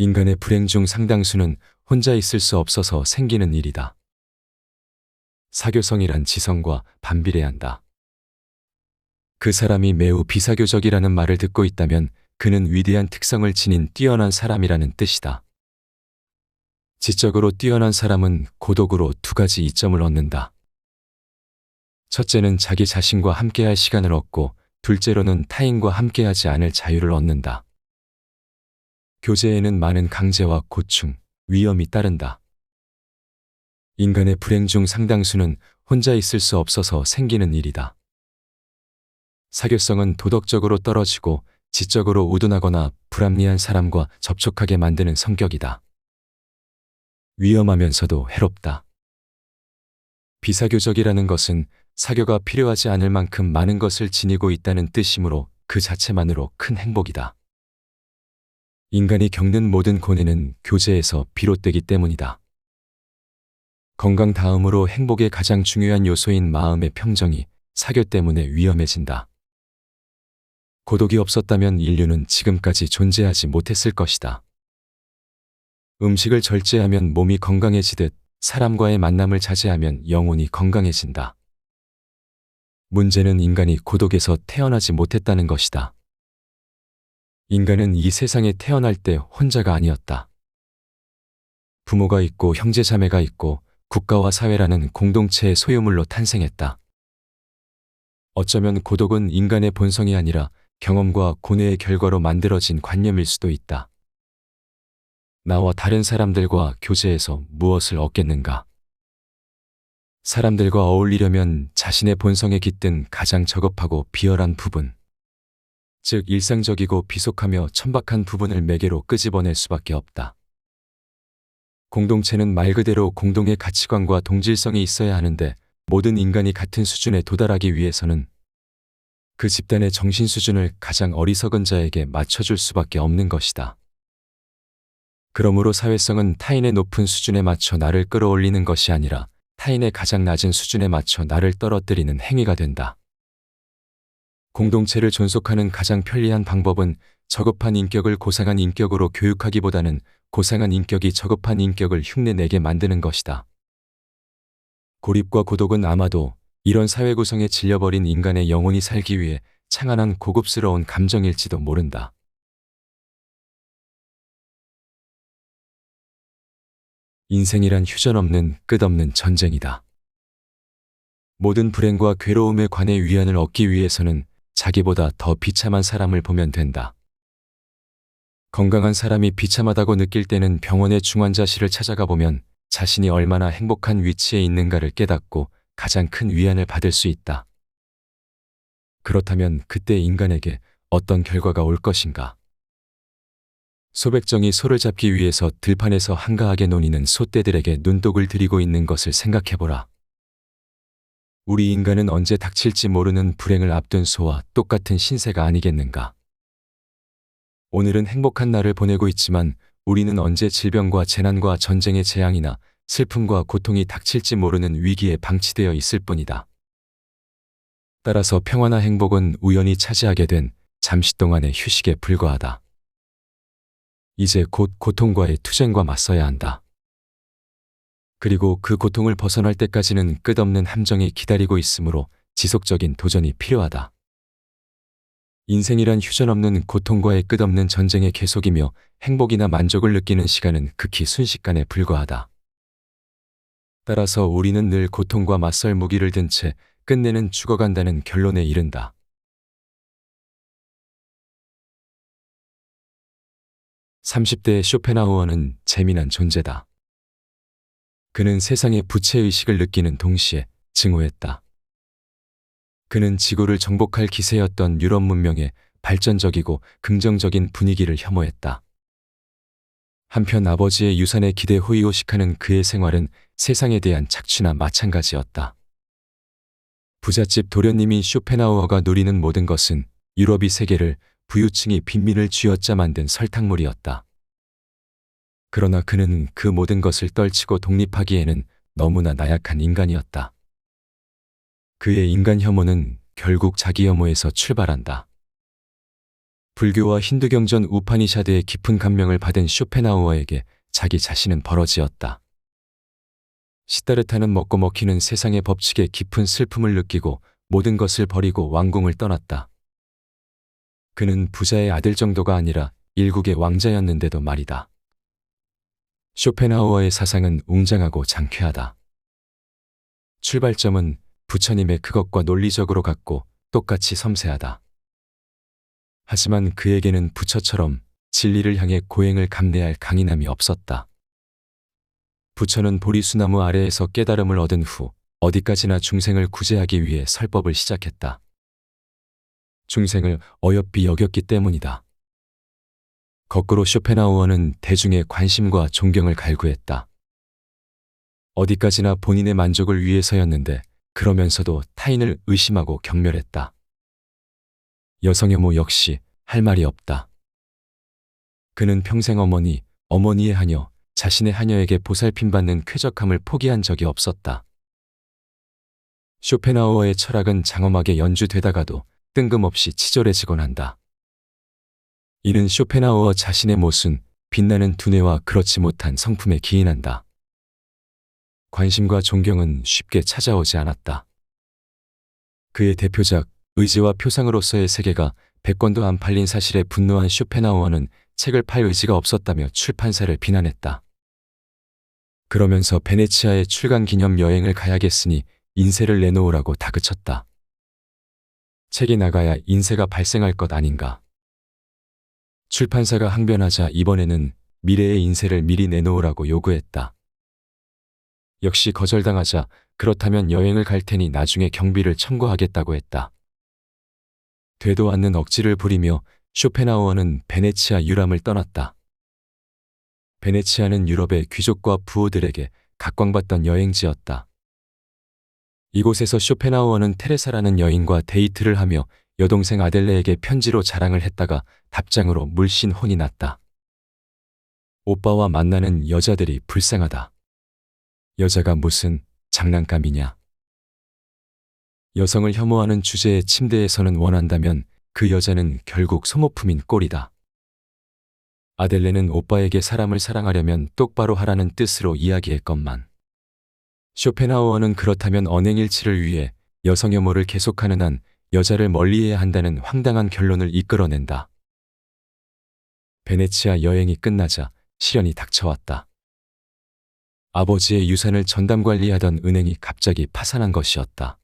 인간의 불행 중 상당수는 혼자 있을 수 없어서 생기는 일이다. 사교성이란 지성과 반비례한다. 그 사람이 매우 비사교적이라는 말을 듣고 있다면 그는 위대한 특성을 지닌 뛰어난 사람이라는 뜻이다. 지적으로 뛰어난 사람은 고독으로 두 가지 이점을 얻는다. 첫째는 자기 자신과 함께할 시간을 얻고 둘째로는 타인과 함께하지 않을 자유를 얻는다. 교제에는 많은 강제와 고충, 위험이 따른다. 인간의 불행 중 상당수는 혼자 있을 수 없어서 생기는 일이다. 사교성은 도덕적으로 떨어지고 지적으로 우둔하거나 불합리한 사람과 접촉하게 만드는 성격이다. 위험하면서도 해롭다. 비사교적이라는 것은 사교가 필요하지 않을 만큼 많은 것을 지니고 있다는 뜻이므로 그 자체만으로 큰 행복이다. 인간이 겪는 모든 고뇌는 교제에서 비롯되기 때문이다. 건강 다음으로 행복의 가장 중요한 요소인 마음의 평정이 사교 때문에 위험해진다. 고독이 없었다면 인류는 지금까지 존재하지 못했을 것이다. 음식을 절제하면 몸이 건강해지듯 사람과의 만남을 자제하면 영혼이 건강해진다. 문제는 인간이 고독에서 태어나지 못했다는 것이다. 인간은 이 세상에 태어날 때 혼자가 아니었다. 부모가 있고 형제자매가 있고 국가와 사회라는 공동체의 소유물로 탄생했다. 어쩌면 고독은 인간의 본성이 아니라 경험과 고뇌의 결과로 만들어진 관념일 수도 있다. 나와 다른 사람들과 교제해서 무엇을 얻겠는가? 사람들과 어울리려면 자신의 본성에 깃든 가장 저급하고 비열한 부분, 즉 일상적이고 비속하며 천박한 부분을 매개로 끄집어낼 수밖에 없다. 공동체는 말 그대로 공동의 가치관과 동질성이 있어야 하는데 모든 인간이 같은 수준에 도달하기 위해서는 그 집단의 정신 수준을 가장 어리석은 자에게 맞춰줄 수밖에 없는 것이다. 그러므로 사회성은 타인의 높은 수준에 맞춰 나를 끌어올리는 것이 아니라 타인의 가장 낮은 수준에 맞춰 나를 떨어뜨리는 행위가 된다. 공동체를 존속하는 가장 편리한 방법은 저급한 인격을 고상한 인격으로 교육하기보다는 고상한 인격이 저급한 인격을 흉내내게 만드는 것이다. 고립과 고독은 아마도 이런 사회 구성에 질려버린 인간의 영혼이 살기 위해 창안한 고급스러운 감정일지도 모른다. 인생이란 휴전없는 끝없는 전쟁이다. 모든 불행과 괴로움에 관해 위안을 얻기 위해서는 자기보다 더 비참한 사람을 보면 된다. 건강한 사람이 비참하다고 느낄 때는 병원의 중환자실을 찾아가 보면 자신이 얼마나 행복한 위치에 있는가를 깨닫고 가장 큰 위안을 받을 수 있다. 그렇다면 그때 인간에게 어떤 결과가 올 것인가? 소백정이 소를 잡기 위해서 들판에서 한가하게 논이는 소떼들에게 눈독을 들이고 있는 것을 생각해보라. 우리 인간은 언제 닥칠지 모르는 불행을 앞둔 소와 똑같은 신세가 아니겠는가? 오늘은 행복한 날을 보내고 있지만 우리는 언제 질병과 재난과 전쟁의 재앙이나 슬픔과 고통이 닥칠지 모르는 위기에 방치되어 있을 뿐이다. 따라서 평화나 행복은 우연히 차지하게 된 잠시 동안의 휴식에 불과하다. 이제 곧 고통과의 투쟁과 맞서야 한다. 그리고 그 고통을 벗어날 때까지는 끝없는 함정이 기다리고 있으므로 지속적인 도전이 필요하다. 인생이란 휴전 없는 고통과의 끝없는 전쟁의 계속이며 행복이나 만족을 느끼는 시간은 극히 순식간에 불과하다. 따라서 우리는 늘 고통과 맞설 무기를 든 채 끝내는 죽어간다는 결론에 이른다. (30대의) 쇼펜하우어는 재미난 존재다. 그는 세상의 부채의식을 느끼는 동시에 증오했다. 그는 지구를 정복할 기세였던 유럽 문명의 발전적이고 긍정적인 분위기를 혐오했다. 한편 아버지의 유산에 기대 호의호식하는 그의 생활은 세상에 대한 착취나 마찬가지였다. 부잣집 도련님인 쇼펜하우어가 누리는 모든 것은 유럽이 세계를 부유층이 빈민을 쥐어짜 만든 설탕물이었다. 그러나 그는 그 모든 것을 떨치고 독립하기에는 너무나 나약한 인간이었다. 그의 인간 혐오는 결국 자기 혐오에서 출발한다. 불교와 힌두경전 우파니샤드의 깊은 감명을 받은 쇼펜하우어에게 자기 자신은 버러지였다. 시다르타는 먹고 먹히는 세상의 법칙에 깊은 슬픔을 느끼고 모든 것을 버리고 왕궁을 떠났다. 그는 부자의 아들 정도가 아니라 일국의 왕자였는데도 말이다. 쇼펜하우어의 사상은 웅장하고 장쾌하다. 출발점은 부처님의 그것과 논리적으로 같고 똑같이 섬세하다. 하지만 그에게는 부처처럼 진리를 향해 고행을 감내할 강인함이 없었다. 부처는 보리수나무 아래에서 깨달음을 얻은 후 어디까지나 중생을 구제하기 위해 설법을 시작했다. 중생을 어여삐 여겼기 때문이다. 거꾸로 쇼펜하우어는 대중의 관심과 존경을 갈구했다. 어디까지나 본인의 만족을 위해서였는데 그러면서도 타인을 의심하고 경멸했다. 여성혐오 역시 할 말이 없다. 그는 평생 어머니의 하녀, 자신의 하녀에게 보살핌받는 쾌적함을 포기한 적이 없었다. 쇼펜하우어의 철학은 장엄하게 연주되다가도 뜬금없이 치졸해지곤 한다. 이는 쇼펜하우어 자신의 모순, 빛나는 두뇌와 그렇지 못한 성품에 기인한다. 관심과 존경은 쉽게 찾아오지 않았다. 그의 대표작 의지와 표상으로서의 세계가 100권도 안 팔린 사실에 분노한 쇼펜하우어는 책을 팔 의지가 없었다며 출판사를 비난했다. 그러면서 베네치아에 출간 기념 여행을 가야겠으니 인세를 내놓으라고 다그쳤다. 책이 나가야 인세가 발생할 것 아닌가. 출판사가 항변하자 이번에는 미래의 인세를 미리 내놓으라고 요구했다. 역시 거절당하자 그렇다면 여행을 갈 테니 나중에 경비를 청구하겠다고 했다. 되도 않는 억지를 부리며 쇼펜하우어는 베네치아 유람을 떠났다. 베네치아는 유럽의 귀족과 부호들에게 각광받던 여행지였다. 이곳에서 쇼펜하우어는 테레사라는 여인과 데이트를 하며 여동생 아델레에게 편지로 자랑을 했다가 답장으로 물씬 혼이 났다. 오빠와 만나는 여자들이 불쌍하다. 여자가 무슨 장난감이냐. 여성을 혐오하는 주제의 침대에서는 원한다면 그 여자는 결국 소모품인 꼴이다. 아델레는 오빠에게 사람을 사랑하려면 똑바로 하라는 뜻으로 이야기했건만. 쇼펜하우어는 그렇다면 언행일치를 위해 여성 혐오를 계속하는 한 여자를 멀리해야 한다는 황당한 결론을 이끌어낸다. 베네치아 여행이 끝나자 시련이 닥쳐왔다. 아버지의 유산을 전담관리하던 은행이 갑자기 파산한 것이었다.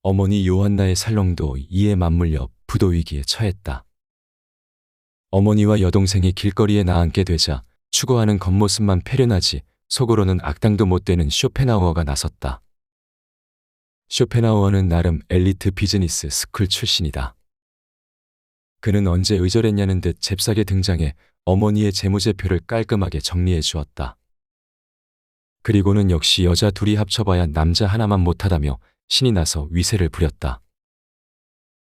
어머니 요한나의 살롱도 이에 맞물려 부도 위기에 처했다. 어머니와 여동생이 길거리에 나앉게 되자 추구하는 겉모습만 패륜하지 속으로는 악당도 못 되는 쇼펜하우어가 나섰다. 쇼펜하우어는 나름 엘리트 비즈니스 스쿨 출신이다. 그는 언제 의절했냐는 듯 잽싸게 등장해 어머니의 재무제표를 깔끔하게 정리해 주었다. 그리고는 역시 여자 둘이 합쳐봐야 남자 하나만 못하다며 신이 나서 위세를 부렸다.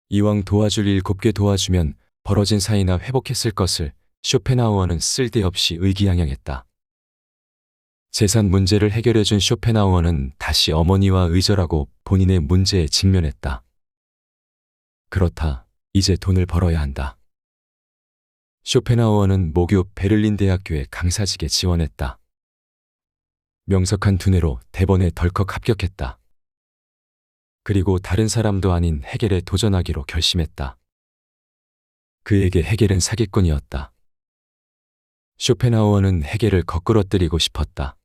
이왕 도와줄 일 곱게 도와주면 벌어진 사이나 회복했을 것을 쇼펜하우어는 쓸데없이 의기양양했다. 재산 문제를 해결해준 쇼펜하우어는 다시 어머니와 의절하고 본인의 문제에 직면했다. 그렇다. 이제 돈을 벌어야 한다. 쇼펜하우어는 모교 베를린 대학교에 강사직에 지원했다. 명석한 두뇌로 대번에 덜컥 합격했다. 그리고 다른 사람도 아닌 헤겔에 도전하기로 결심했다. 그에게 헤겔은 사기꾼이었다. 쇼펜하우어는 헤겔을 거꾸러뜨리고 싶었다.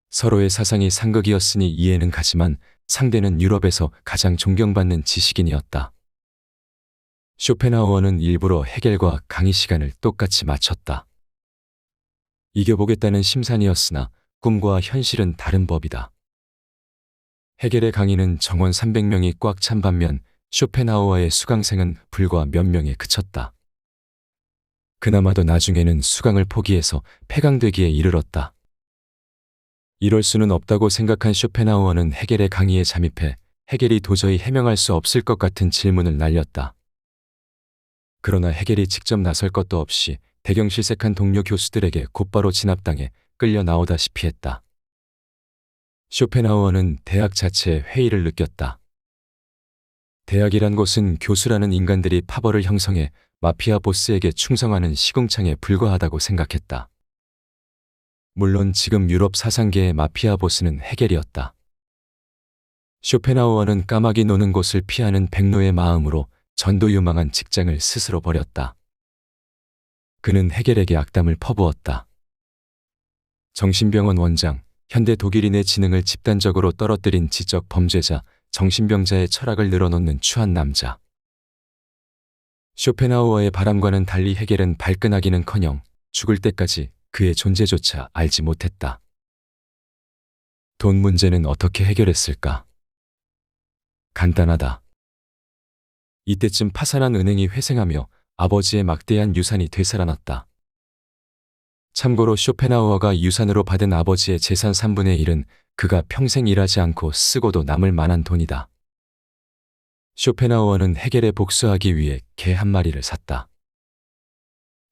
서로의 사상이 상극이었으니 이해는 가지만 상대는 유럽에서 가장 존경받는 지식인이었다. 쇼펜하우어는 일부러 헤겔과 강의 시간을 똑같이 맞췄다. 이겨보겠다는 심산이었으나 꿈과 현실은 다른 법이다. 헤겔의 강의는 정원 300명이 꽉 찬 반면 쇼펜하우어의 수강생은 불과 몇 명에 그쳤다. 그나마도 나중에는 수강을 포기해서 폐강되기에 이르렀다. 이럴 수는 없다고 생각한 쇼펜하우어는 헤겔의 강의에 잠입해 헤겔이 도저히 해명할 수 없을 것 같은 질문을 날렸다. 그러나 헤겔이 직접 나설 것도 없이 대경실색한 동료 교수들에게 곧바로 진압당해 끌려 나오다시피 했다. 쇼펜하우어는 대학 자체의 회의를 느꼈다. 대학이란 곳은 교수라는 인간들이 파벌을 형성해 마피아 보스에게 충성하는 시궁창에 불과하다고 생각했다. 물론 지금 유럽 사상계의 마피아 보스는 헤겔이었다. 쇼펜하우어는 까마귀 노는 곳을 피하는 백로의 마음으로 전도유망한 직장을 스스로 버렸다. 그는 헤겔에게 악담을 퍼부었다. 정신병원 원장, 현대 독일인의 지능을 집단적으로 떨어뜨린 지적 범죄자, 정신병자의 철학을 늘어놓는 추한 남자. 쇼펜하우어의 바람과는 달리 헤겔은 발끈하기는커녕 죽을 때까지 그의 존재조차 알지 못했다. 돈 문제는 어떻게 해결했을까? 간단하다. 이때쯤 파산한 은행이 회생하며 아버지의 막대한 유산이 되살아났다. 참고로 쇼펜하우어가 유산으로 받은 아버지의 재산 3분의 1은 그가 평생 일하지 않고 쓰고도 남을 만한 돈이다. 쇼펜하우어는 헤겔에 복수하기 위해 개 한 마리를 샀다.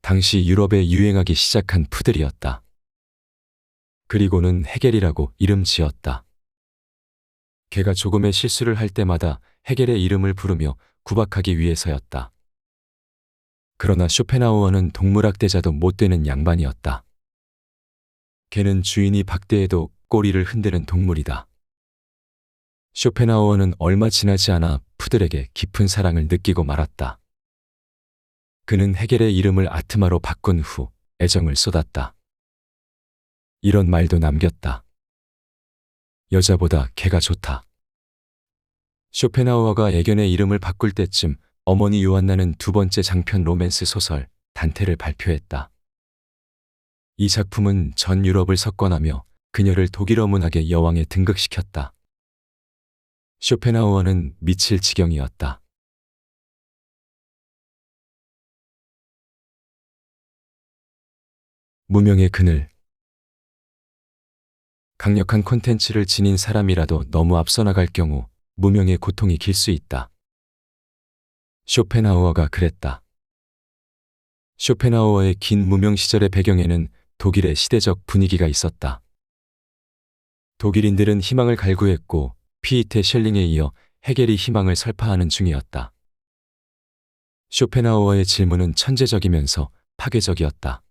당시 유럽에 유행하기 시작한 푸들이었다. 그리고는 헤겔이라고 이름 지었다. 개가 조금의 실수를 할 때마다 헤겔의 이름을 부르며 구박하기 위해서였다. 그러나 쇼펜하우어는 동물학대자도 못 되는 양반이었다. 개는 주인이 박대해도 꼬리를 흔드는 동물이다. 쇼펜하우어는 얼마 지나지 않아 푸들에게 깊은 사랑을 느끼고 말았다. 그는 헤겔의 이름을 아트마로 바꾼 후 애정을 쏟았다. 이런 말도 남겼다. 여자보다 개가 좋다. 쇼펜하우어가 애견의 이름을 바꿀 때쯤 어머니 요한나는 두 번째 장편 로맨스 소설 단테를 발표했다. 이 작품은 전 유럽을 석권하며 그녀를 독일어 문학의 여왕에 등극시켰다. 쇼펜하우어는 미칠 지경이었다. 무명의 그늘. 강력한 콘텐츠를 지닌 사람이라도 너무 앞서 나갈 경우 무명의 고통이 길 수 있다. 쇼펜하우어가 그랬다. 쇼펜하우어의 긴 무명 시절의 배경에는 독일의 시대적 분위기가 있었다. 독일인들은 희망을 갈구했고 피이테 셸링에 이어 헤겔이 희망을 설파하는 중이었다. 쇼펜하우어의 질문은 천재적이면서 파괴적이었다.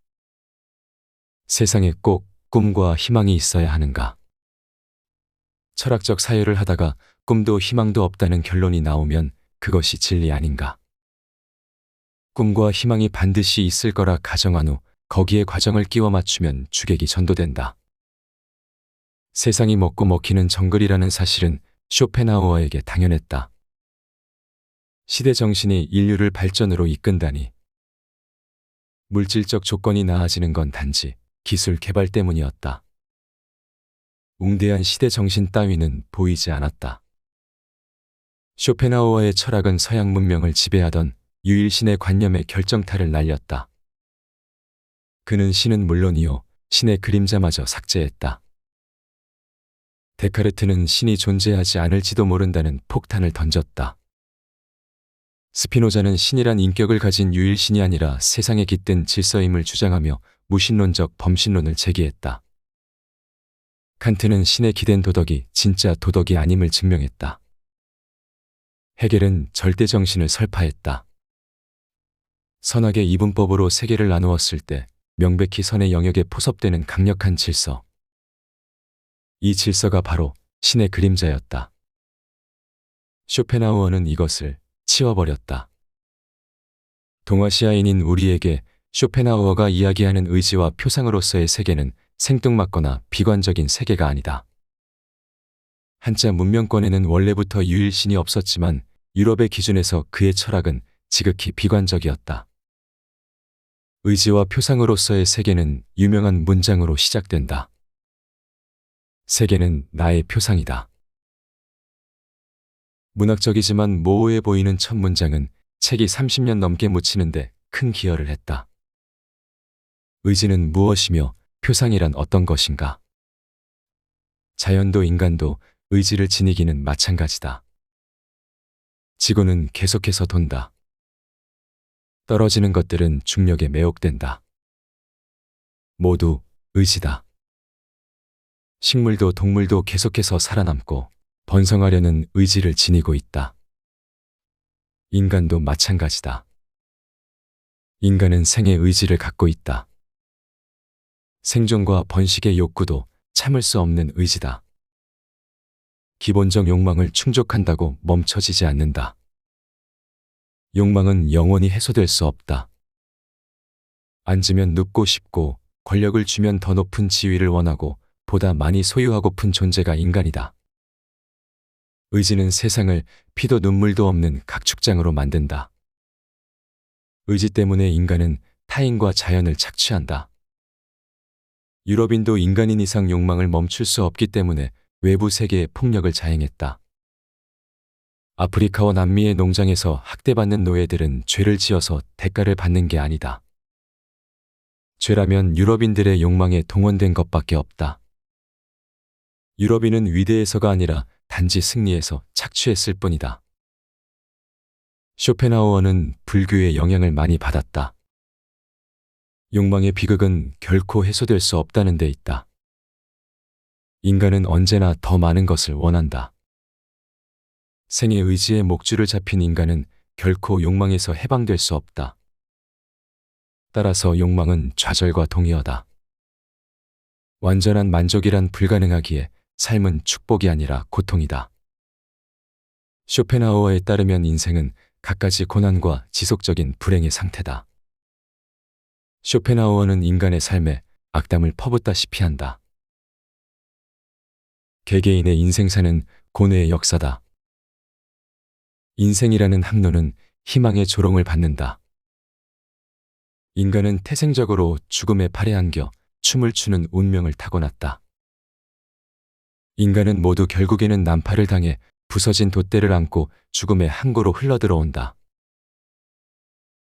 세상에 꼭 꿈과 희망이 있어야 하는가? 철학적 사유를 하다가 꿈도 희망도 없다는 결론이 나오면 그것이 진리 아닌가? 꿈과 희망이 반드시 있을 거라 가정한 후 거기에 과정을 끼워 맞추면 주객이 전도된다. 세상이 먹고 먹히는 정글이라는 사실은 쇼펜하우어에게 당연했다. 시대 정신이 인류를 발전으로 이끈다니. 물질적 조건이 나아지는 건 단지 기술 개발 때문이었다. 웅대한 시대 정신 따위는 보이지 않았다. 쇼펜하우어의 철학은 서양 문명을 지배하던 유일신의 관념의 결정타를 날렸다. 그는 신은 물론이요, 신의 그림자마저 삭제했다. 데카르트는 신이 존재하지 않을지도 모른다는 폭탄을 던졌다. 스피노자는 신이란 인격을 가진 유일신이 아니라 세상에 깃든 질서임을 주장하며 무신론적 범신론을 제기했다. 칸트는 신에 기댄 도덕이 진짜 도덕이 아님을 증명했다. 헤겔은 절대정신을 설파했다. 선악의 이분법으로 세계를 나누었을 때 명백히 선의 영역에 포섭되는 강력한 질서. 이 질서가 바로 신의 그림자였다. 쇼펜하우어는 이것을 치워버렸다. 동아시아인인 우리에게 쇼펜하우어가 이야기하는 의지와 표상으로서의 세계는 생뚱맞거나 비관적인 세계가 아니다. 한자 문명권에는 원래부터 유일신이 없었지만 유럽의 기준에서 그의 철학은 지극히 비관적이었다. 의지와 표상으로서의 세계는 유명한 문장으로 시작된다. 세계는 나의 표상이다. 문학적이지만 모호해 보이는 첫 문장은 책이 30년 넘게 묻히는데 큰 기여를 했다. 의지는 무엇이며 표상이란 어떤 것인가? 자연도 인간도 의지를 지니기는 마찬가지다. 지구는 계속해서 돈다. 떨어지는 것들은 중력에 매혹된다. 모두 의지다. 식물도 동물도 계속해서 살아남고 번성하려는 의지를 지니고 있다. 인간도 마찬가지다. 인간은 생의 의지를 갖고 있다. 생존과 번식의 욕구도 참을 수 없는 의지다. 기본적 욕망을 충족한다고 멈춰지지 않는다. 욕망은 영원히 해소될 수 없다. 앉으면 눕고 싶고 권력을 주면 더 높은 지위를 원하고 보다 많이 소유하고픈 존재가 인간이다. 의지는 세상을 피도 눈물도 없는 각축장으로 만든다. 의지 때문에 인간은 타인과 자연을 착취한다. 유럽인도 인간인 이상 욕망을 멈출 수 없기 때문에 외부 세계에 폭력을 자행했다. 아프리카와 남미의 농장에서 학대받는 노예들은 죄를 지어서 대가를 받는 게 아니다. 죄라면 유럽인들의 욕망에 동원된 것밖에 없다. 유럽인은 위대해서가 아니라 단지 승리해서 착취했을 뿐이다. 쇼펜하우어는 불교의 영향을 많이 받았다. 욕망의 비극은 결코 해소될 수 없다는 데 있다. 인간은 언제나 더 많은 것을 원한다. 생의 의지에 목줄을 잡힌 인간은 결코 욕망에서 해방될 수 없다. 따라서 욕망은 좌절과 동의어다. 완전한 만족이란 불가능하기에 삶은 축복이 아니라 고통이다. 쇼펜하우어에 따르면 인생은 갖가지 고난과 지속적인 불행의 상태다. 쇼펜하우어는 인간의 삶에 악담을 퍼붓다시피 한다. 개개인의 인생사는 고뇌의 역사다. 인생이라는 항로는 희망의 조롱을 받는다. 인간은 태생적으로 죽음에 팔에 안겨 춤을 추는 운명을 타고났다. 인간은 모두 결국에는 난파를 당해 부서진 돛대를 안고 죽음의 항구로 흘러들어온다.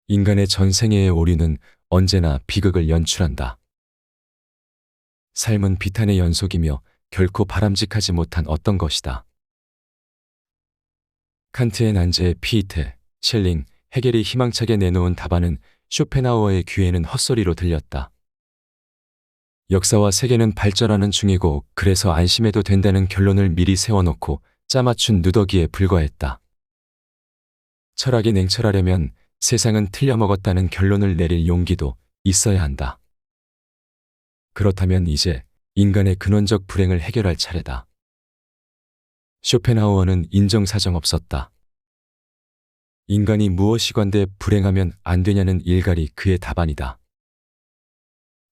인간의 전생애의 오류는 언제나 비극을 연출한다. 삶은 비탄의 연속이며 결코 바람직하지 못한 어떤 것이다. 칸트의 난제, 피이테, 셸링, 헤겔이 희망차게 내놓은 답안은 쇼펜하우어의 귀에는 헛소리로 들렸다. 역사와 세계는 발전하는 중이고 그래서 안심해도 된다는 결론을 미리 세워놓고 짜맞춘 누더기에 불과했다. 철학이 냉철하려면 세상은 틀려먹었다는 결론을 내릴 용기도 있어야 한다. 그렇다면 이제 인간의 근원적 불행을 해결할 차례다. 쇼펜하우어는 인정사정 없었다. 인간이 무엇이건대 불행하면 안 되냐는 일갈이 그의 답안이다.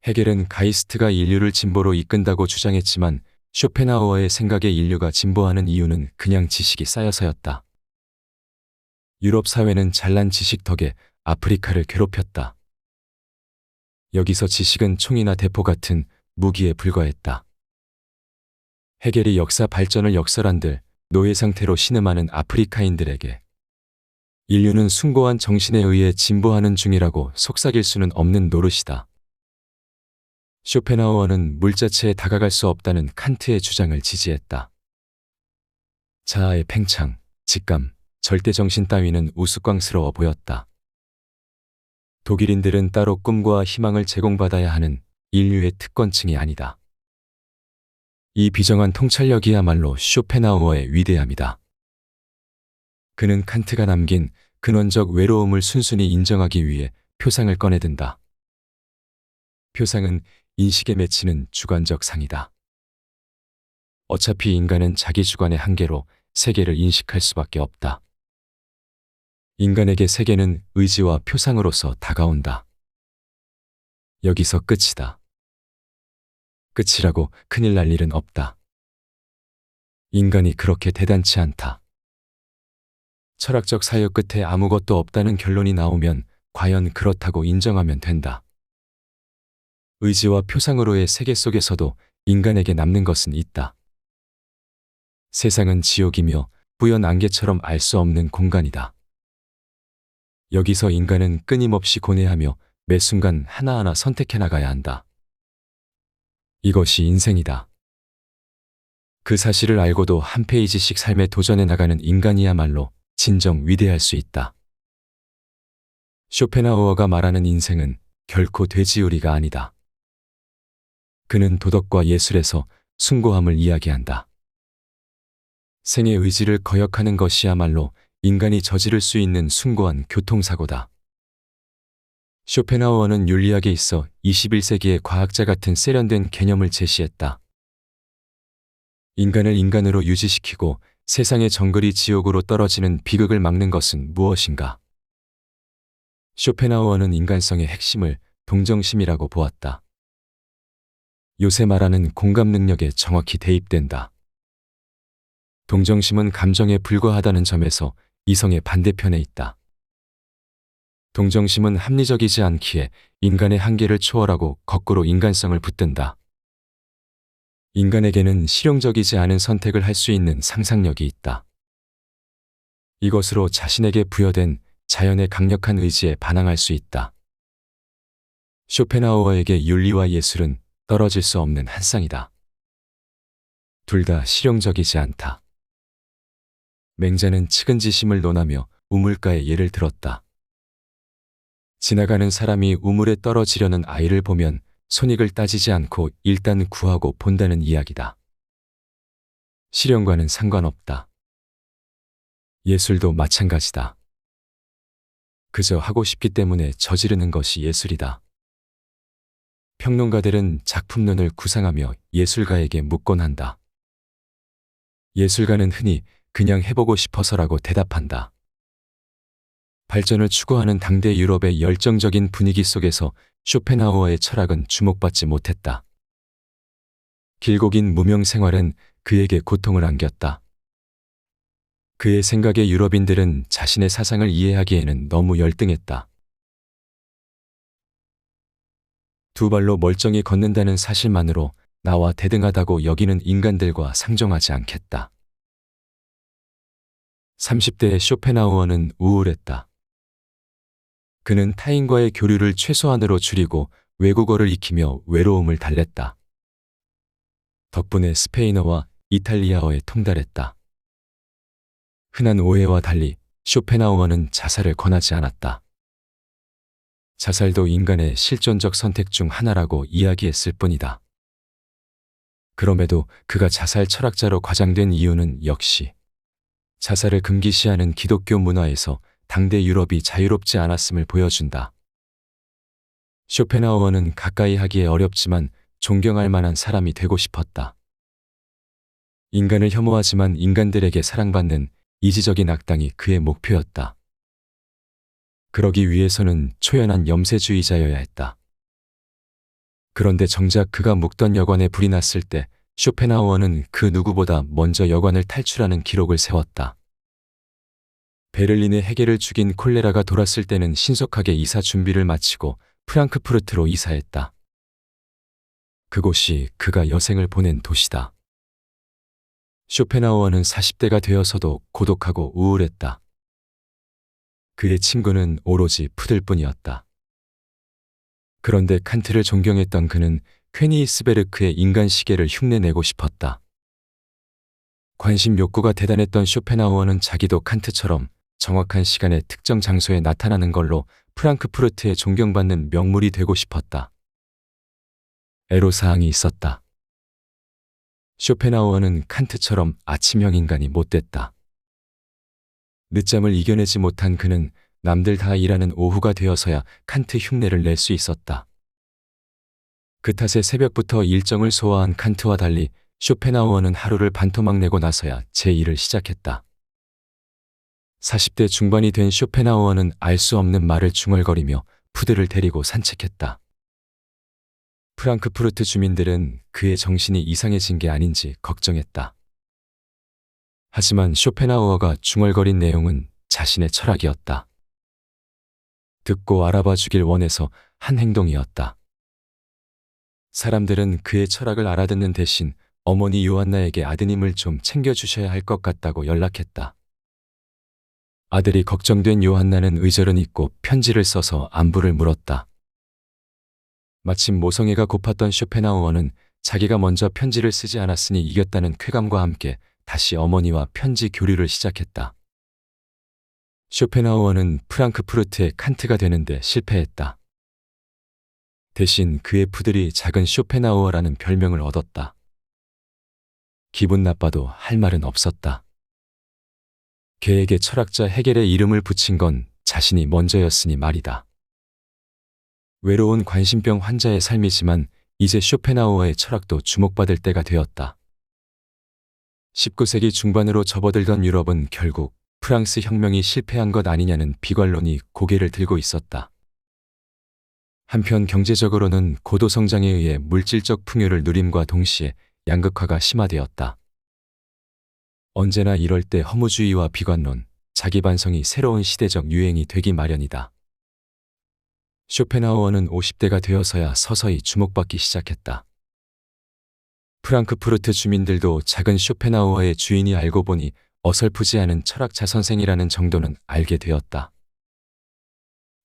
헤겔은 가이스트가 인류를 진보로 이끈다고 주장했지만 쇼펜하우어의 생각에 인류가 진보하는 이유는 그냥 지식이 쌓여서였다. 유럽 사회는 잘난 지식 덕에 아프리카를 괴롭혔다. 여기서 지식은 총이나 대포 같은 무기에 불과했다. 헤겔이 역사 발전을 역설한들 노예 상태로 신음하는 아프리카인들에게 인류는 숭고한 정신에 의해 진보하는 중이라고 속삭일 수는 없는 노릇이다. 쇼펜하우어는 물 자체에 다가갈 수 없다는 칸트의 주장을 지지했다. 자아의 팽창, 직감, 절대정신 따위는 우스꽝스러워 보였다. 독일인들은 따로 꿈과 희망을 제공받아야 하는 인류의 특권층이 아니다. 이 비정한 통찰력이야말로 쇼펜하우어의 위대함이다. 그는 칸트가 남긴 근원적 외로움을 순순히 인정하기 위해 표상을 꺼내든다. 표상은 인식에 맺히는 주관적 상이다. 어차피 인간은 자기 주관의 한계로 세계를 인식할 수밖에 없다. 인간에게 세계는 의지와 표상으로서 다가온다. 여기서 끝이다. 끝이라고 큰일 날 일은 없다. 인간이 그렇게 대단치 않다. 철학적 사유 끝에 아무것도 없다는 결론이 나오면 과연 그렇다고 인정하면 된다. 의지와 표상으로의 세계 속에서도 인간에게 남는 것은 있다. 세상은 지옥이며 뿌연 안개처럼 알 수 없는 공간이다. 여기서 인간은 끊임없이 고뇌하며 매 순간 하나하나 선택해 나가야 한다. 이것이 인생이다. 그 사실을 알고도 한 페이지씩 삶에 도전해 나가는 인간이야말로 진정 위대할 수 있다. 쇼펜하우어가 말하는 인생은 결코 돼지요리가 아니다. 그는 도덕과 예술에서 숭고함을 이야기한다. 생의 의지를 거역하는 것이야말로 인간이 저지를 수 있는 숭고한 교통사고다. 쇼펜하우어는 윤리학에 있어 21세기의 과학자 같은 세련된 개념을 제시했다. 인간을 인간으로 유지시키고 세상의 정글이 지옥으로 떨어지는 비극을 막는 것은 무엇인가? 쇼펜하우어는 인간성의 핵심을 동정심이라고 보았다. 요새 말하는 공감 능력에 정확히 대입된다. 동정심은 감정에 불과하다는 점에서 이성의 반대편에 있다. 동정심은 합리적이지 않기에 인간의 한계를 초월하고 거꾸로 인간성을 붙든다. 인간에게는 실용적이지 않은 선택을 할 수 있는 상상력이 있다. 이것으로 자신에게 부여된 자연의 강력한 의지에 반항할 수 있다. 쇼펜하우어에게 윤리와 예술은 떨어질 수 없는 한 쌍이다. 둘 다 실용적이지 않다. 맹자는 측은지심을 논하며 우물가의 예를 들었다. 지나가는 사람이 우물에 떨어지려는 아이를 보면 손익을 따지지 않고 일단 구하고 본다는 이야기다. 실용과는 상관없다. 예술도 마찬가지다. 그저 하고 싶기 때문에 저지르는 것이 예술이다. 평론가들은 작품론을 구상하며 예술가에게 묻곤한다. 예술가는 흔히 그냥 해보고 싶어서라고 대답한다. 발전을 추구하는 당대 유럽의 열정적인 분위기 속에서 쇼펜하우어의 철학은 주목받지 못했다. 길고 긴 무명 생활은 그에게 고통을 안겼다. 그의 생각에 유럽인들은 자신의 사상을 이해하기에는 너무 열등했다. 두 발로 멀쩡히 걷는다는 사실만으로 나와 대등하다고 여기는 인간들과 상종하지 않겠다. 30대의 쇼펜하우어는 우울했다. 그는 타인과의 교류를 최소한으로 줄이고 외국어를 익히며 외로움을 달랬다. 덕분에 스페인어와 이탈리아어에 통달했다. 흔한 오해와 달리 쇼펜하우어는 자살을 권하지 않았다. 자살도 인간의 실존적 선택 중 하나라고 이야기했을 뿐이다. 그럼에도 그가 자살 철학자로 과장된 이유는 역시 자살을 금기시하는 기독교 문화에서 당대 유럽이 자유롭지 않았음을 보여준다. 쇼펜하우어는 가까이 하기에 어렵지만 존경할 만한 사람이 되고 싶었다. 인간을 혐오하지만 인간들에게 사랑받는 이지적인 악당이 그의 목표였다. 그러기 위해서는 초연한 염세주의자여야 했다. 그런데 정작 그가 묵던 여관에 불이 났을 때 쇼펜하우어는 그 누구보다 먼저 여관을 탈출하는 기록을 세웠다. 베를린에 해겔을 죽인 콜레라가 돌았을 때는 신속하게 이사 준비를 마치고 프랑크푸르트로 이사했다. 그곳이 그가 여생을 보낸 도시다. 쇼펜하우어는 40대가 되어서도 고독하고 우울했다. 그의 친구는 오로지 푸들뿐이었다. 그런데 칸트를 존경했던 그는 퀘니히스베르크의 인간 시계를 흉내내고 싶었다. 관심 욕구가 대단했던 쇼펜하우어는 자기도 칸트처럼 정확한 시간에 특정 장소에 나타나는 걸로 프랑크푸르트에 존경받는 명물이 되고 싶었다. 애로사항이 있었다. 쇼펜하우어는 칸트처럼 아침형 인간이 못됐다. 늦잠을 이겨내지 못한 그는 남들 다 일하는 오후가 되어서야 칸트 흉내를 낼 수 있었다. 그 탓에 새벽부터 일정을 소화한 칸트와 달리 쇼펜하우어는 하루를 반토막 내고 나서야 제 일을 시작했다. 40대 중반이 된 쇼펜하우어는 알 수 없는 말을 중얼거리며 푸들을 데리고 산책했다. 프랑크푸르트 주민들은 그의 정신이 이상해진 게 아닌지 걱정했다. 하지만 쇼펜하우어가 중얼거린 내용은 자신의 철학이었다. 듣고 알아봐 주길 원해서 한 행동이었다. 사람들은 그의 철학을 알아듣는 대신 어머니 요한나에게 아드님을 좀 챙겨주셔야 할 것 같다고 연락했다. 아들이 걱정된 요한나는 의절은 잊고 편지를 써서 안부를 물었다. 마침 모성애가 고팠던 쇼펜하우어는 자기가 먼저 편지를 쓰지 않았으니 이겼다는 쾌감과 함께 다시 어머니와 편지 교류를 시작했다. 쇼펜하우어는 프랑크푸르트의 칸트가 되는데 실패했다. 대신 그의 푸들이 작은 쇼펜하우어라는 별명을 얻었다. 기분 나빠도 할 말은 없었다. 걔에게 철학자 헤겔의 이름을 붙인 건 자신이 먼저였으니 말이다. 외로운 관심병 환자의 삶이지만 이제 쇼펜하우어의 철학도 주목받을 때가 되었다. 19세기 중반으로 접어들던 유럽은 결국 프랑스 혁명이 실패한 것 아니냐는 비관론이 고개를 들고 있었다. 한편 경제적으로는 고도 성장에 의해 물질적 풍요를 누림과 동시에 양극화가 심화되었다. 언제나 이럴 때 허무주의와 비관론, 자기 반성이 새로운 시대적 유행이 되기 마련이다. 쇼펜하우어는 50대가 되어서야 서서히 주목받기 시작했다. 프랑크푸르트 주민들도 작은 쇼펜하우어의 주인이 알고 보니 어설프지 않은 철학자 선생이라는 정도는 알게 되었다.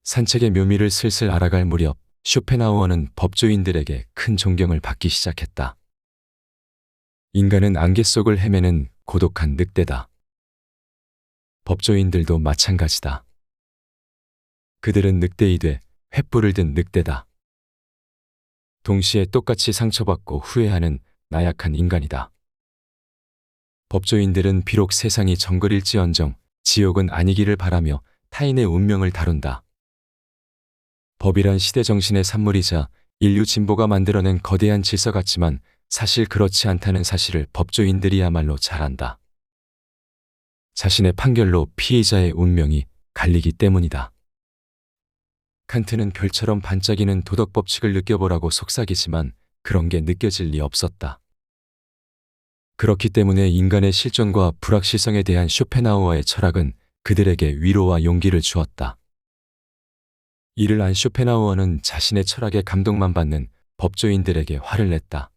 산책의 묘미를 슬슬 알아갈 무렵 쇼펜하우어는 법조인들에게 큰 존경을 받기 시작했다. 인간은 안개 속을 헤매는 고독한 늑대다. 법조인들도 마찬가지다. 그들은 늑대이되 횃불을 든 늑대다. 동시에 똑같이 상처받고 후회하는 나약한 인간이다. 법조인들은 비록 세상이 정글일지언정 지옥은 아니기를 바라며 타인의 운명을 다룬다. 법이란 시대 정신의 산물이자 인류 진보가 만들어낸 거대한 질서 같지만 사실 그렇지 않다는 사실을 법조인들이야말로 잘 안다. 자신의 판결로 피의자의 운명이 갈리기 때문이다. 칸트는 별처럼 반짝이는 도덕 법칙을 느껴보라고 속삭이지만 그런 게 느껴질 리 없었다. 그렇기 때문에 인간의 실존과 불확실성에 대한 쇼펜하우어의 철학은 그들에게 위로와 용기를 주었다. 이를 안 쇼펜하우어는 자신의 철학에 감동만 받는 법조인들에게 화를 냈다.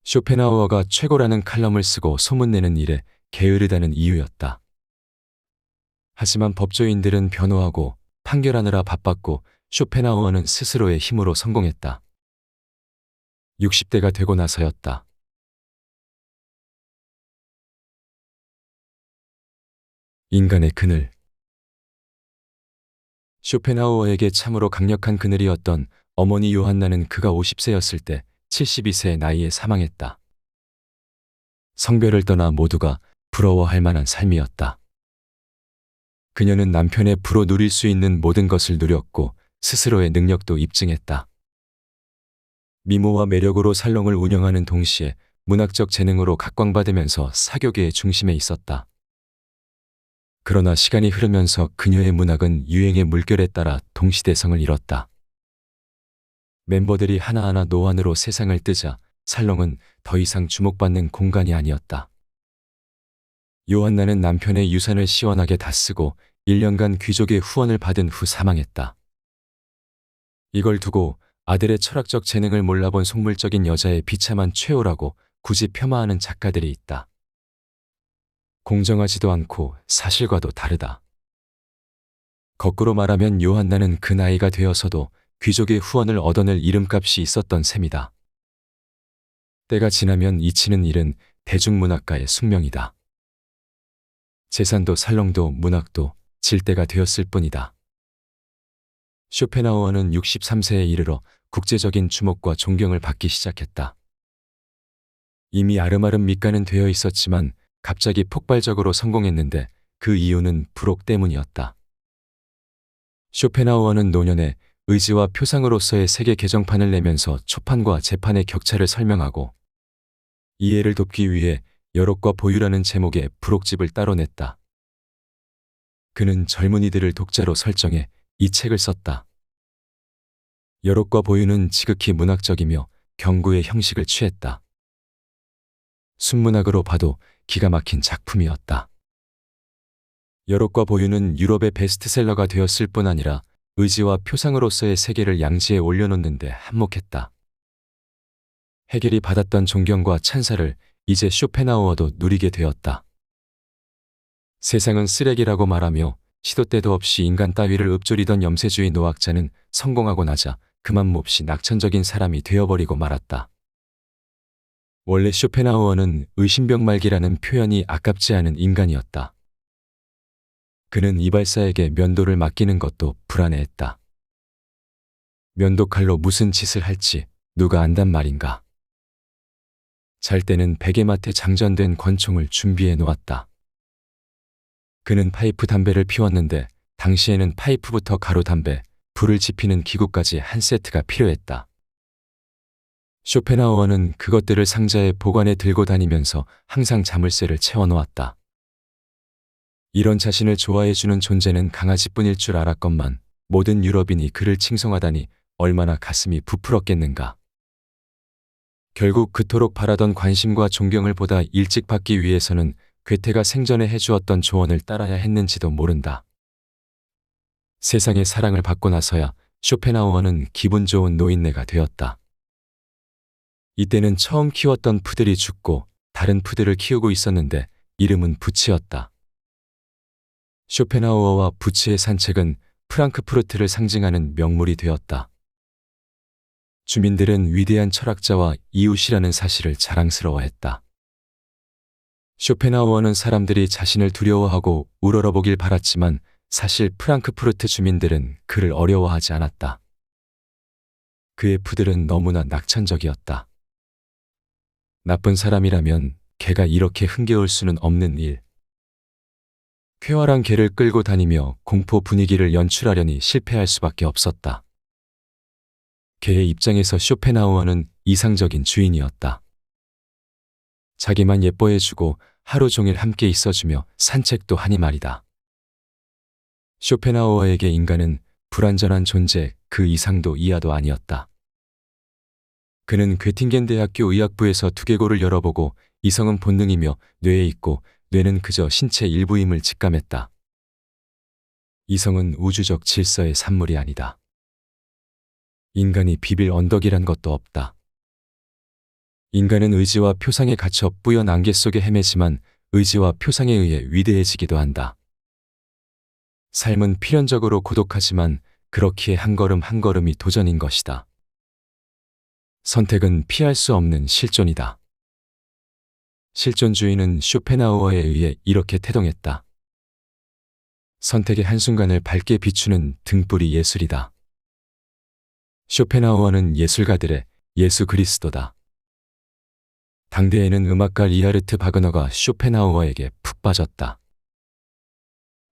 쇼펜하우어가 최고라는 칼럼을 쓰고 소문내는 일에 게으르다는 이유였다. 하지만 법조인들은 변호하고 판결하느라 바빴고 쇼펜하우어는 스스로의 힘으로 성공했다. 60대가 되고 나서였다. 인간의 그늘. 쇼펜하우어에게 참으로 강력한 그늘이었던 어머니 요한나는 그가 50세였을 때 72세의 나이에 사망했다. 성별을 떠나 모두가 부러워할 만한 삶이었다. 그녀는 남편의 부로 누릴 수 있는 모든 것을 누렸고 스스로의 능력도 입증했다. 미모와 매력으로 살롱을 운영하는 동시에 문학적 재능으로 각광받으면서 사교계의 중심에 있었다. 그러나 시간이 흐르면서 그녀의 문학은 유행의 물결에 따라 동시대성을 잃었다. 멤버들이 하나하나 노안으로 세상을 뜨자 살롱은 더 이상 주목받는 공간이 아니었다. 요한나는 남편의 유산을 시원하게 다 쓰고 1년간 귀족의 후원을 받은 후 사망했다. 이걸 두고 아들의 철학적 재능을 몰라본 속물적인 여자의 비참한 최후라고 굳이 폄하하는 작가들이 있다. 공정하지도 않고 사실과도 다르다. 거꾸로 말하면 요한나는 그 나이가 되어서도 귀족의 후원을 얻어낼 이름값이 있었던 셈이다. 때가 지나면 잊히는 일은 대중문학가의 숙명이다. 재산도 살롱도 문학도 질 때가 되었을 뿐이다. 쇼펜하우어는 63세에 이르러 국제적인 주목과 존경을 받기 시작했다. 이미 아름아름 밑간은 되어 있었지만 갑자기 폭발적으로 성공했는데 그 이유는 불혹 때문이었다. 쇼펜하우어는 노년에 의지와 표상으로서의 세계 개정판을 내면서 초판과 재판의 격차를 설명하고 이해를 돕기 위해 여록과 보유라는 제목의 부록집을 따로 냈다. 그는 젊은이들을 독자로 설정해 이 책을 썼다. 여록과 보유는 지극히 문학적이며 경구의 형식을 취했다. 순문학으로 봐도 기가 막힌 작품이었다. 여록과 보유는 유럽의 베스트셀러가 되었을 뿐 아니라 의지와 표상으로서의 세계를 양지에 올려놓는데 한몫했다. 헤겔이 받았던 존경과 찬사를 이제 쇼펜하우어도 누리게 되었다. 세상은 쓰레기라고 말하며 시도 때도 없이 인간 따위를 읊조리던 염세주의 노학자는 성공하고 나자 그만 몹시 낙천적인 사람이 되어버리고 말았다. 원래 쇼펜하우어는 의심병말기라는 표현이 아깝지 않은 인간이었다. 그는 이발사에게 면도를 맡기는 것도 불안해했다. 면도칼로 무슨 짓을 할지 누가 안단 말인가. 잘 때는 베개맡에 장전된 권총을 준비해 놓았다. 그는 파이프 담배를 피웠는데 당시에는 파이프부터 가루 담배, 불을 지피는 기구까지 한 세트가 필요했다. 쇼펜하우어는 그것들을 상자에 보관해 들고 다니면서 항상 자물쇠를 채워놓았다. 이런 자신을 좋아해주는 존재는 강아지뿐일 줄 알았건만 모든 유럽인이 그를 칭송하다니 얼마나 가슴이 부풀었겠는가. 결국 그토록 바라던 관심과 존경을 보다 일찍 받기 위해서는 괴테가 생전에 해주었던 조언을 따라야 했는지도 모른다. 세상의 사랑을 받고 나서야 쇼펜하우어는 기분 좋은 노인네가 되었다. 이때는 처음 키웠던 푸들이 죽고 다른 푸들을 키우고 있었는데 이름은 부치였다. 쇼펜하우어와 부치의 산책은 프랑크푸르트를 상징하는 명물이 되었다. 주민들은 위대한 철학자와 이웃이라는 사실을 자랑스러워했다. 쇼펜하우어는 사람들이 자신을 두려워하고 우러러보길 바랐지만 사실 프랑크푸르트 주민들은 그를 어려워하지 않았다. 그의 푸들은 너무나 낙천적이었다. 나쁜 사람이라면 개가 이렇게 흥겨울 수는 없는 일. 쾌활한 개를 끌고 다니며 공포 분위기를 연출하려니 실패할 수밖에 없었다. 개의 입장에서 쇼펜하우어는 이상적인 주인이었다. 자기만 예뻐해주고 하루 종일 함께 있어주며 산책도 하니 말이다. 쇼펜하우어에게 인간은 불완전한 존재 그 이상도 이하도 아니었다. 그는 괴팅겐 대학교 의학부에서 두개골을 열어보고 이성은 본능이며 뇌에 있고 뇌는 그저 신체 일부임을 직감했다. 이성은 우주적 질서의 산물이 아니다. 인간이 비빌 언덕이란 것도 없다. 인간은 의지와 표상에 갇혀 뿌연 안개 속에 헤매지만 의지와 표상에 의해 위대해지기도 한다. 삶은 필연적으로 고독하지만 그렇기에 한 걸음 한 걸음이 도전인 것이다. 선택은 피할 수 없는 실존이다. 실존주의는 쇼펜하우어에 의해 이렇게 태동했다. 선택의 한순간을 밝게 비추는 등불이 예술이다. 쇼펜하우어는 예술가들의 예수 그리스도다. 당대에는 음악가 리하르트 바그너가 쇼펜하우어에게 푹 빠졌다.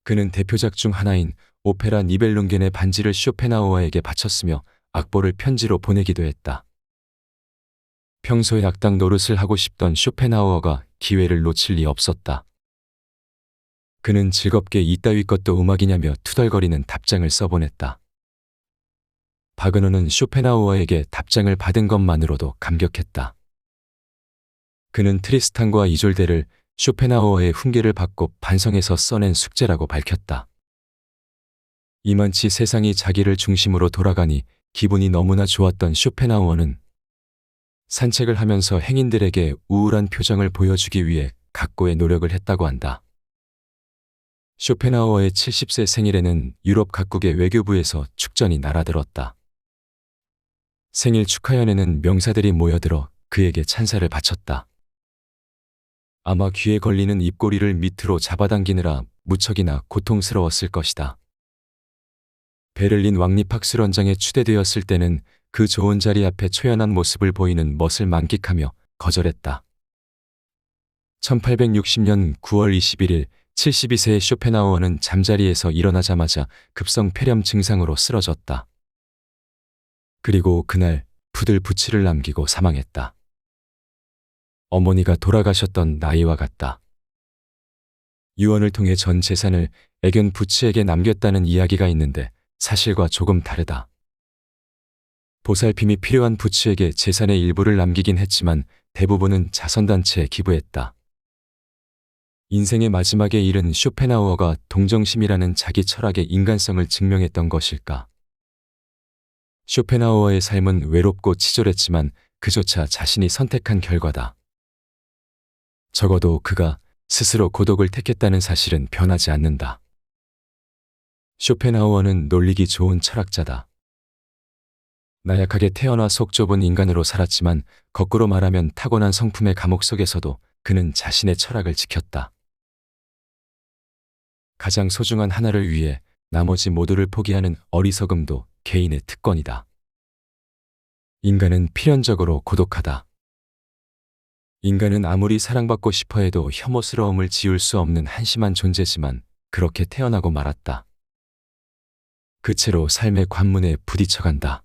그는 대표작 중 하나인 오페라 니벨룽겐의 반지를 쇼펜하우어에게 바쳤으며 악보를 편지로 보내기도 했다. 평소에 악당 노릇을 하고 싶던 쇼펜하우어가 기회를 놓칠 리 없었다. 그는 즐겁게 이따위 것도 음악이냐며 투덜거리는 답장을 써보냈다. 바그너는 쇼펜하우어에게 답장을 받은 것만으로도 감격했다. 그는 트리스탄과 이졸데를 쇼펜하우어의 훈계를 받고 반성해서 써낸 숙제라고 밝혔다. 이만치 세상이 자기를 중심으로 돌아가니 기분이 너무나 좋았던 쇼펜하우어는 산책을 하면서 행인들에게 우울한 표정을 보여주기 위해 각고의 노력을 했다고 한다. 쇼펜하우어의 70세 생일에는 유럽 각국의 외교부에서 축전이 날아들었다. 생일 축하연에는 명사들이 모여들어 그에게 찬사를 바쳤다. 아마 귀에 걸리는 입꼬리를 밑으로 잡아당기느라 무척이나 고통스러웠을 것이다. 베를린 왕립학술원장에 추대되었을 때는 그 좋은 자리 앞에 초연한 모습을 보이는 멋을 만끽하며 거절했다. 1860년 9월 21일 72세의 쇼펜하우어는 잠자리에서 일어나자마자 급성 폐렴 증상으로 쓰러졌다. 그리고 그날 푸들 부치를 남기고 사망했다. 어머니가 돌아가셨던 나이와 같다. 유언을 통해 전 재산을 애견 부치에게 남겼다는 이야기가 있는데 사실과 조금 다르다. 보살핌이 필요한 부치에게 재산의 일부를 남기긴 했지만 대부분은 자선단체에 기부했다. 인생의 마지막에 이른 쇼펜하우어가 동정심이라는 자기 철학의 인간성을 증명했던 것일까? 쇼펜하우어의 삶은 외롭고 치졸했지만 그조차 자신이 선택한 결과다. 적어도 그가 스스로 고독을 택했다는 사실은 변하지 않는다. 쇼펜하우어는 놀리기 좋은 철학자다. 나약하게 태어나 속 좁은 인간으로 살았지만 거꾸로 말하면 타고난 성품의 감옥 속에서도 그는 자신의 철학을 지켰다. 가장 소중한 하나를 위해 나머지 모두를 포기하는 어리석음도 개인의 특권이다. 인간은 필연적으로 고독하다. 인간은 아무리 사랑받고 싶어 해도 혐오스러움을 지울 수 없는 한심한 존재지만 그렇게 태어나고 말았다. 그 채로 삶의 관문에 부딪혀간다.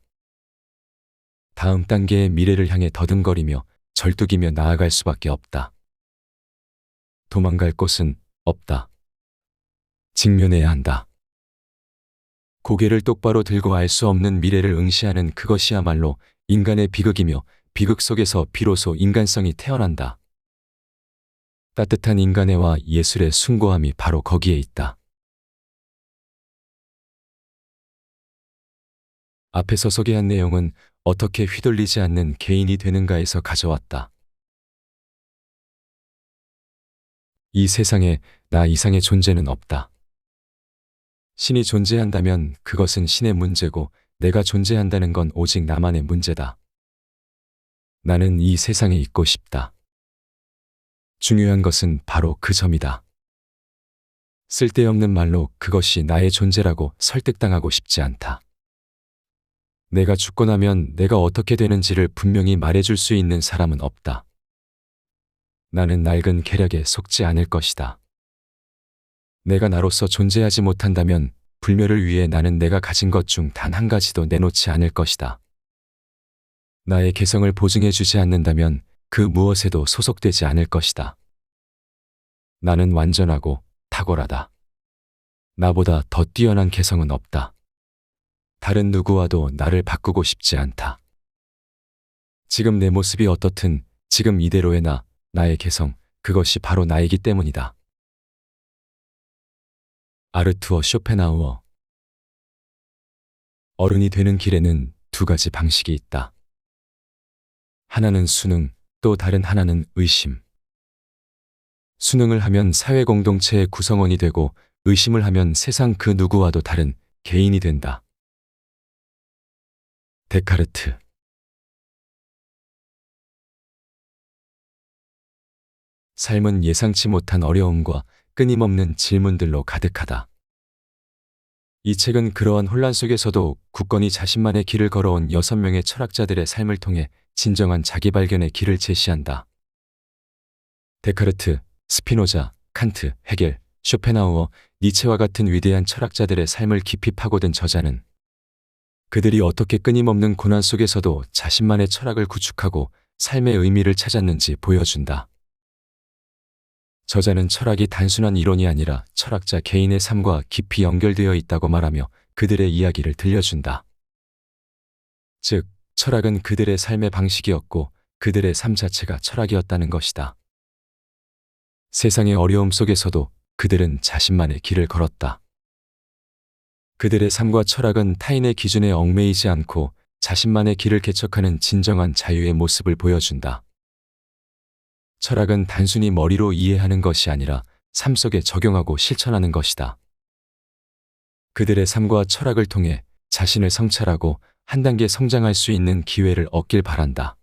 다음 단계의 미래를 향해 더듬거리며 절뚝이며 나아갈 수밖에 없다. 도망갈 곳은 없다. 직면해야 한다. 고개를 똑바로 들고 알 수 없는 미래를 응시하는 그것이야말로 인간의 비극이며 비극 속에서 비로소 인간성이 태어난다. 따뜻한 인간애와 예술의 숭고함이 바로 거기에 있다. 앞에서 소개한 내용은 어떻게 휘둘리지 않는 개인이 되는가에서 가져왔다. 이 세상에 나 이상의 존재는 없다. 신이 존재한다면 그것은 신의 문제고 내가 존재한다는 건 오직 나만의 문제다. 나는 이 세상에 있고 싶다. 중요한 것은 바로 그 점이다. 쓸데없는 말로 그것이 나의 존재라고 설득당하고 싶지 않다. 내가 죽고 나면 내가 어떻게 되는지를 분명히 말해줄 수 있는 사람은 없다. 나는 낡은 계략에 속지 않을 것이다. 내가 나로서 존재하지 못한다면 불멸을 위해 나는 내가 가진 것 중 단 한 가지도 내놓지 않을 것이다. 나의 개성을 보증해주지 않는다면 그 무엇에도 소속되지 않을 것이다. 나는 완전하고 탁월하다. 나보다 더 뛰어난 개성은 없다. 다른 누구와도 나를 바꾸고 싶지 않다. 지금 내 모습이 어떻든 지금 이대로의 나의 개성, 그것이 바로 나이기 때문이다. 아르투어 쇼펜하우어. 어른이 되는 길에는 두 가지 방식이 있다. 하나는 수능, 또 다른 하나는 의심. 수능을 하면 사회 공동체의 구성원이 되고 의심을 하면 세상 그 누구와도 다른 개인이 된다. 데카르트. 삶은 예상치 못한 어려움과 끊임없는 질문들로 가득하다. 이 책은 그러한 혼란 속에서도 굳건히 자신만의 길을 걸어온 6명의 철학자들의 삶을 통해 진정한 자기 발견의 길을 제시한다. 데카르트, 스피노자, 칸트, 헤겔, 쇼펜하우어, 니체와 같은 위대한 철학자들의 삶을 깊이 파고든 저자는 그들이 어떻게 끊임없는 고난 속에서도 자신만의 철학을 구축하고 삶의 의미를 찾았는지 보여준다. 저자는 철학이 단순한 이론이 아니라 철학자 개인의 삶과 깊이 연결되어 있다고 말하며 그들의 이야기를 들려준다. 즉, 철학은 그들의 삶의 방식이었고 그들의 삶 자체가 철학이었다는 것이다. 세상의 어려움 속에서도 그들은 자신만의 길을 걸었다. 그들의 삶과 철학은 타인의 기준에 얽매이지 않고 자신만의 길을 개척하는 진정한 자유의 모습을 보여준다. 철학은 단순히 머리로 이해하는 것이 아니라 삶 속에 적용하고 실천하는 것이다. 그들의 삶과 철학을 통해 자신을 성찰하고 한 단계 성장할 수 있는 기회를 얻길 바란다.